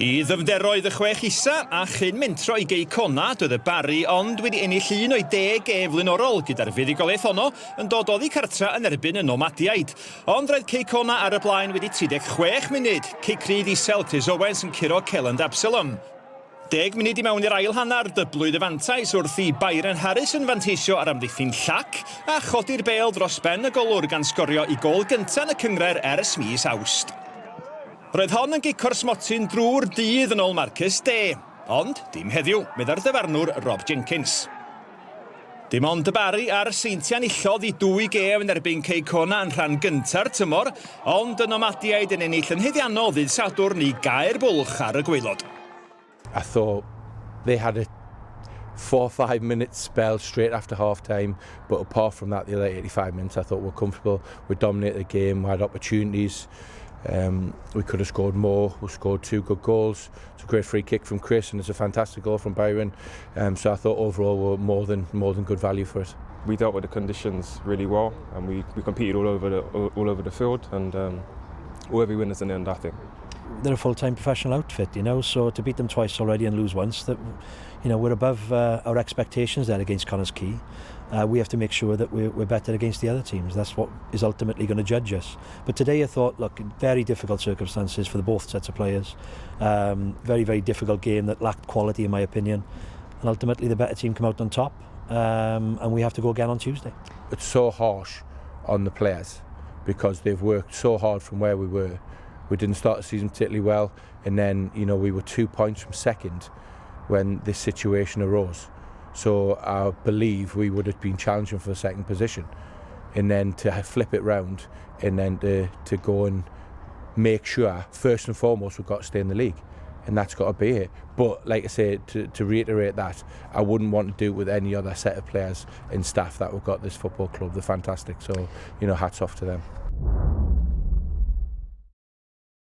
I ddyfnderoedd y chwech isa a chyn mentro i Cei Connah doedd y Barri ond wedi ennill 1 o'i 10 gêm flaenorol gyda'r fuddugoliaeth honno yn dod oddi cartra yn erbyn y Nomadiaid. Ond roedd Cei Connah ar y blaen wedi 36 munud. Cei Cryd isel Chris Owens yn curo Celyn Absalom. 10 munud i mewn i'r ail hannar, dyblwyd y fantais wrth i Byron Harris yn fanteisio ar amddiffyn llac a chodi'r bêl dros ben y golwr gan sgorio i gol gynta yn y cyngred ers mis Awst. Roedd hon yn gicor smotyn drwy'r dydd yn ôl Marcus De, ond dim heddiw, medda'r dyfarnwr Rob Jenkins. Dim ond y Barri a'r seintiau'n illodd i 2 gêm yn erbyn Cei Connah yn rhan gynta'r tymor, ond y Nomadiaid yn ennill yn heddiannol ddydd Sadwrn i gau'r bwlch ar y gwaelod. I thought they had a 4 or 5 minute spell straight after half time, but apart from that, the other 85 minutes I thought we were comfortable. We dominated the game, we had opportunities. We could have scored more. We scored 2 good goals. It's a great free kick from Chris, and it's a fantastic goal from Byron. So I thought overall we were more than good value for it. We dealt with the conditions really well, and we competed all over the field, and all every winners in the end, I think. They're a full-time professional outfit, you know, so to beat them twice already and lose once, that, you know, we're above our expectations there against Connah's Quay. We have to make sure that we're better against the other teams. That's what is ultimately going to judge us. But today I thought, look, very difficult circumstances for both sets of players. Very, very difficult game that lacked quality in my opinion. And ultimately the better team come out on top. And we have to go again on Tuesday. It's so harsh on the players because they've worked so hard from where we were. We didn't start the season particularly well, and then, you know, we were 2 points from second when this situation arose. So I believe we would have been challenging for the second position, and then to flip it round and then to go and make sure, first and foremost, we've got to stay in the league, and that's got to be it. But like I say, to reiterate that, I wouldn't want to do it with any other set of players and staff that we've got this football club. They're fantastic, so, you know, hats off to them.